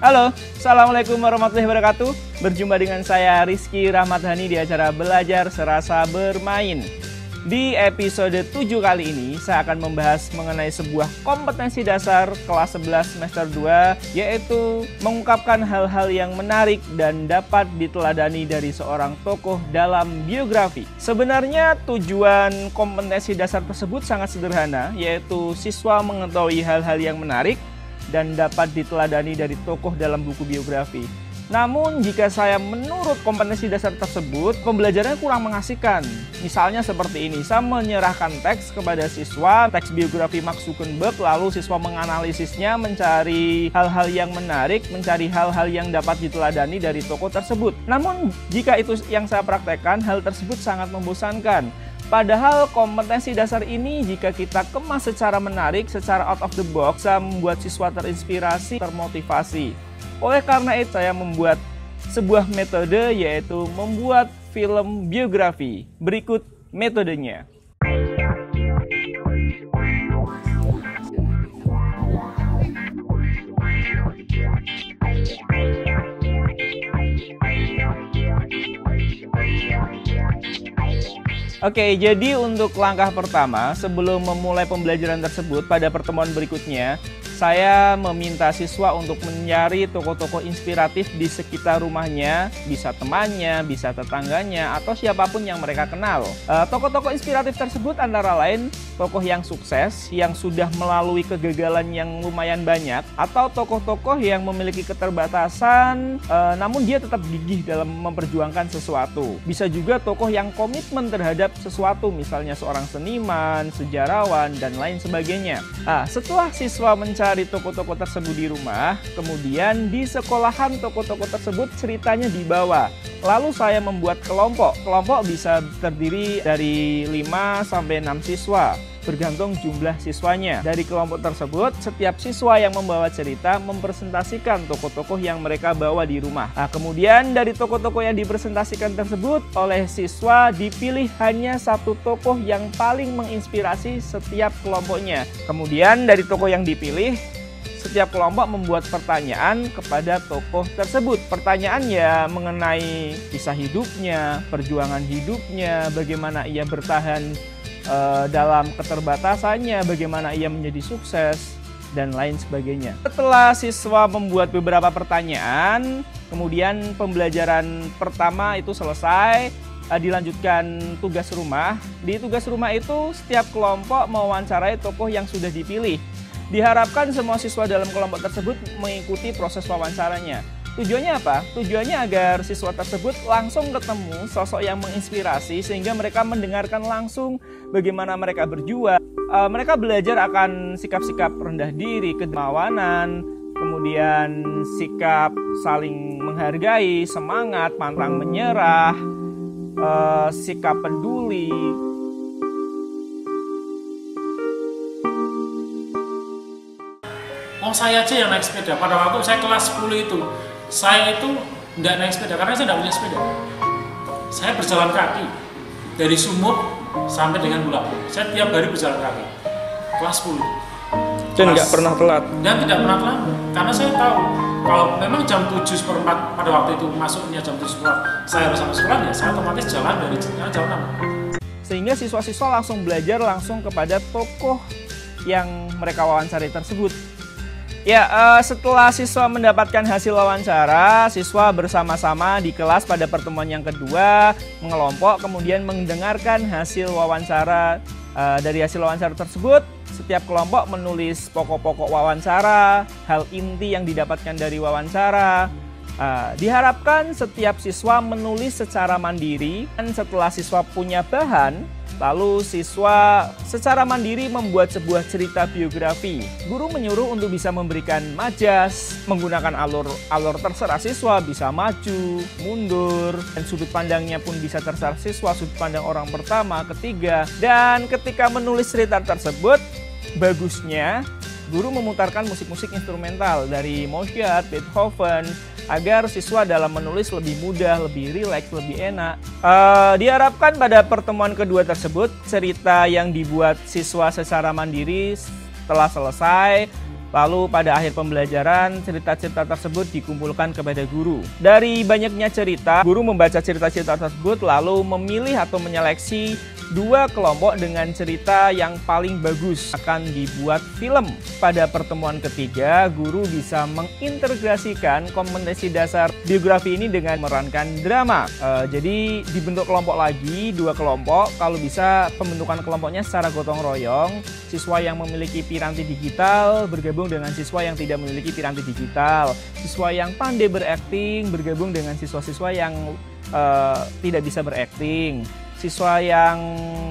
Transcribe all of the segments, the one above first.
Halo, Assalamualaikum warahmatullahi wabarakatuh. Berjumpa dengan saya Rizky Rahmathani di acara Belajar Serasa Bermain. Di episode 7 kali ini, saya akan membahas mengenai sebuah kompetensi dasar kelas 11 semester 2, yaitu mengungkapkan hal-hal yang menarik dan dapat diteladani dari seorang tokoh dalam biografi. Sebenarnya tujuan kompetensi dasar tersebut sangat sederhana, yaitu siswa mengetahui hal-hal yang menarik dan dapat diteladani dari tokoh dalam buku biografi. Namun jika saya menurut kompetensi dasar tersebut, pembelajarannya kurang mengasihkan. Misalnya seperti ini, saya menyerahkan teks kepada siswa, teks biografi Max Zuckerberg, lalu siswa menganalisisnya, mencari hal-hal yang menarik, mencari hal-hal yang dapat diteladani dari tokoh tersebut. Namun jika itu yang saya praktekkan, hal tersebut sangat membosankan. Padahal kompetensi dasar ini jika kita kemas secara menarik, secara out of the box, bisa membuat siswa terinspirasi, termotivasi. Oleh karena itu saya membuat sebuah metode, yaitu membuat film biografi. Berikut metodenya. Oke, jadi untuk langkah pertama, sebelum memulai pembelajaran tersebut pada pertemuan berikutnya, saya meminta siswa untuk mencari tokoh-tokoh inspiratif di sekitar rumahnya, bisa temannya, bisa tetangganya, atau siapapun yang mereka kenal. Tokoh-tokoh inspiratif tersebut antara lain tokoh yang sukses, yang sudah melalui kegagalan yang lumayan banyak, atau tokoh-tokoh yang memiliki keterbatasan, namun dia tetap gigih dalam memperjuangkan sesuatu. Bisa juga tokoh yang komitmen terhadap sesuatu, misalnya seorang seniman, sejarawan, dan lain sebagainya. Setelah siswa mencari tokoh-tokoh tersebut di rumah, kemudian di sekolahan tokoh-tokoh tersebut ceritanya dibawa. Lalu saya membuat kelompok. Kelompok bisa terdiri dari 5-6 siswa, bergantung jumlah siswanya. Dari kelompok tersebut, setiap siswa yang membawa cerita mempresentasikan tokoh-tokoh yang mereka bawa di rumah. Kemudian dari tokoh-tokoh yang dipresentasikan tersebut, oleh siswa dipilih hanya satu tokoh yang paling menginspirasi setiap kelompoknya. Kemudian dari tokoh yang dipilih, setiap kelompok membuat pertanyaan kepada tokoh tersebut. Pertanyaan ya mengenai kisah hidupnya, perjuangan hidupnya, bagaimana ia bertahan dalam keterbatasannya, bagaimana ia menjadi sukses, dan lain sebagainya. Setelah siswa membuat beberapa pertanyaan, kemudian pembelajaran pertama itu selesai, dilanjutkan tugas rumah. Di tugas rumah itu setiap kelompok mewawancarai tokoh yang sudah dipilih. Diharapkan semua siswa dalam kelompok tersebut mengikuti proses wawancaranya. Tujuannya apa? Tujuannya agar siswa tersebut langsung ketemu sosok yang menginspirasi, sehingga mereka mendengarkan langsung bagaimana mereka berjuang. Mereka belajar akan sikap-sikap rendah diri, kedermawanan, kemudian sikap saling menghargai, semangat, pantang menyerah, sikap peduli. Saya aja yang naik sepeda. Pada waktu saya kelas 10 itu, saya itu nggak naik sepeda karena saya nggak punya sepeda. Saya berjalan kaki dari Sumut sampai dengan Bulak. Saya tiap hari berjalan kaki. Kelas 10. Dan nggak pernah telat. Dan tidak pernah telat, karena saya tahu kalau memang jam 7:04 pada waktu itu masuknya jam 7:04, saya harus sampai sekolah, ya saya otomatis jalan dari jam 6. Sehingga siswa-siswa langsung belajar langsung kepada tokoh yang mereka wawancari tersebut. Ya, setelah siswa mendapatkan hasil wawancara, siswa bersama-sama di kelas pada pertemuan yang kedua mengelompok, kemudian mendengarkan hasil wawancara. Dari hasil wawancara tersebut, setiap kelompok menulis pokok-pokok wawancara, hal inti yang didapatkan dari wawancara. Diharapkan setiap siswa menulis secara mandiri, dan setelah siswa punya bahan, lalu siswa secara mandiri membuat sebuah cerita biografi. Guru menyuruh untuk bisa memberikan majas, menggunakan alur terserah siswa, bisa maju, mundur, dan sudut pandangnya pun bisa terserah siswa, sudut pandang orang pertama, ketiga. Dan ketika menulis cerita tersebut, bagusnya guru memutarkan musik-musik instrumental dari Mozart, Beethoven, agar siswa dalam menulis lebih mudah, lebih rileks, lebih enak. Diharapkan pada pertemuan kedua tersebut, cerita yang dibuat siswa secara mandiri setelah selesai, Lalu pada akhir pembelajaran, cerita-cerita tersebut dikumpulkan kepada guru. Dari banyaknya cerita, guru membaca cerita-cerita tersebut lalu memilih atau menyeleksi 2 kelompok dengan cerita yang paling bagus. Akan dibuat film. Pada pertemuan ketiga, guru bisa mengintegrasikan kompetensi dasar biografi ini dengan memerankan drama. Jadi dibentuk kelompok lagi, 2 kelompok. Kalau bisa pembentukan kelompoknya secara gotong royong. Siswa yang memiliki piranti digital bergabung dengan siswa yang tidak memiliki piranti digital. Siswa yang pandai berakting bergabung dengan siswa-siswa yang tidak bisa berakting. Siswa yang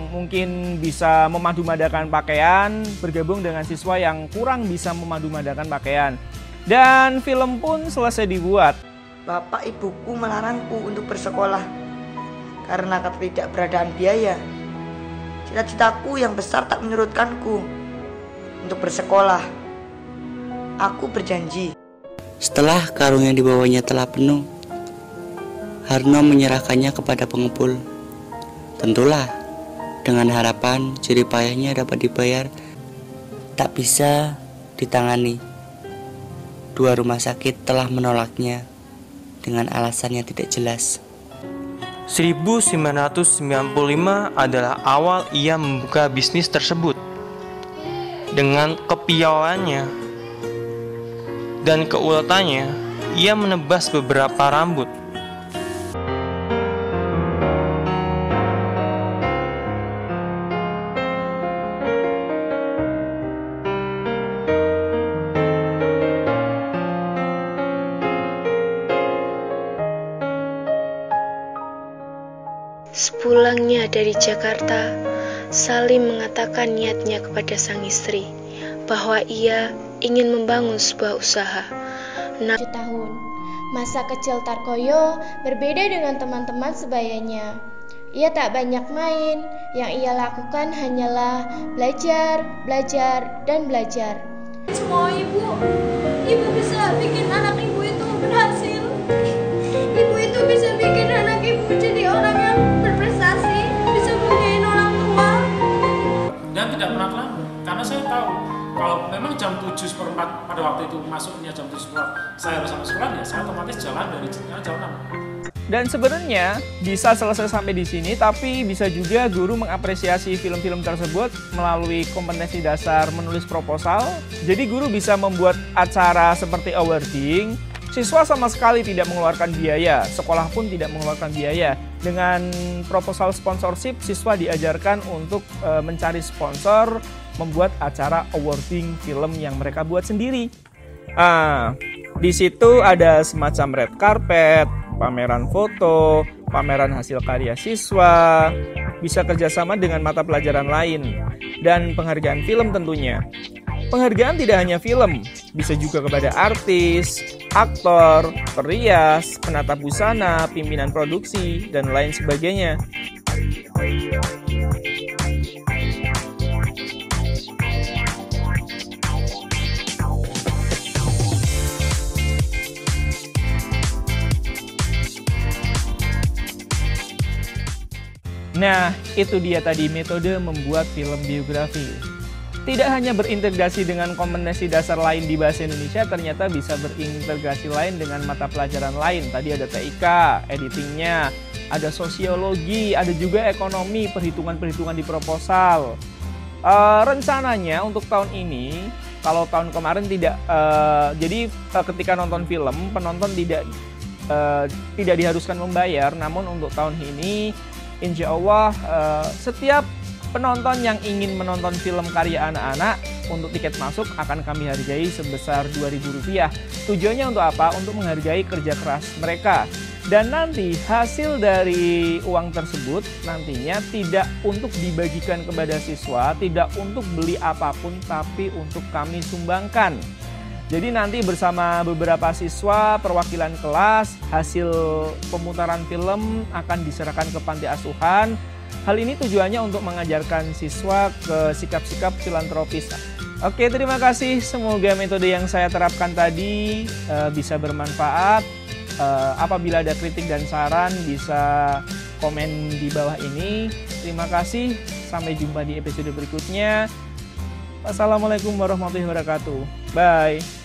mungkin bisa memadu-madakan pakaian bergabung dengan siswa yang kurang bisa memadu-madakan pakaian. Dan film pun selesai dibuat. Bapak ibuku melarangku untuk bersekolah karena ketidakberadaan biaya. Cita-citaku yang besar tak menyurutkanku untuk bersekolah. Aku berjanji. Setelah karung yang dibawanya telah penuh, Harno menyerahkannya kepada pengepul. Tentulah dengan harapan jerih payahnya dapat dibayar, tak bisa ditangani. 2 rumah sakit telah menolaknya dengan alasan yang tidak jelas. 1995 adalah awal ia membuka bisnis tersebut. Dengan kepiawaiannya dan keuletannya, ia menebas beberapa rambut. Sepulangnya dari Jakarta, Salim mengatakan niatnya kepada sang istri bahwa ia ingin membangun sebuah usaha. 7 tahun, masa kecil Tarkoyo berbeda dengan teman-teman sebayanya. Ia tak banyak main, yang ia lakukan hanyalah belajar, dan belajar. Semua ibu bisa bikin anak ibu itu berhasil. Ibu itu bisa bikin anak ibu jadi orang yang berprestasi, bisa punya orang tua. Dan tidak pernah terlambat, karena saya tahu kalau memang jam 7:04 pada waktu itu masuknya jam 7:04 saya harus sampai sekolah, ya saya otomatis jalan dari jam 6. Dan sebenarnya bisa selesai sampai di sini, tapi bisa juga guru mengapresiasi film-film tersebut melalui kompetensi dasar menulis proposal. Jadi guru bisa membuat acara seperti awarding. Siswa sama sekali tidak mengeluarkan biaya, sekolah pun tidak mengeluarkan biaya. Dengan proposal sponsorship, siswa diajarkan untuk mencari sponsor, membuat acara awarding film yang mereka buat sendiri. Di situ ada semacam red carpet, pameran foto, pameran hasil karya siswa, bisa kerjasama dengan mata pelajaran lain, dan penghargaan film tentunya. Penghargaan tidak hanya film, bisa juga kepada artis, aktor, perias, penata busana, pimpinan produksi, dan lain sebagainya. Nah, itu dia tadi metode membuat film biografi. Tidak hanya berintegrasi dengan kompetensi dasar lain di bahasa Indonesia, ternyata bisa berintegrasi lain dengan mata pelajaran lain. Tadi ada TIK, editingnya, ada sosiologi, ada juga ekonomi, perhitungan-perhitungan di proposal. Rencananya untuk tahun ini, kalau tahun kemarin tidak, jadi ketika nonton film, penonton tidak diharuskan membayar, namun untuk tahun ini, insya Allah setiap penonton yang ingin menonton film karya anak-anak untuk tiket masuk akan kami hargai sebesar Rp2.000. Tujuannya untuk apa? Untuk menghargai kerja keras mereka. Dan nanti hasil dari uang tersebut nantinya tidak untuk dibagikan kepada siswa, tidak untuk beli apapun, tapi untuk kami sumbangkan. Jadi nanti bersama beberapa siswa perwakilan kelas, hasil pemutaran film akan diserahkan ke panti asuhan. Hal ini tujuannya untuk mengajarkan siswa ke sikap-sikap filantropis. Oke, terima kasih. Semoga metode yang saya terapkan tadi bisa bermanfaat. Apabila ada kritik dan saran bisa komen di bawah ini. Terima kasih. Sampai jumpa di episode berikutnya. Wassalamualaikum warahmatullahi wabarakatuh. Bye.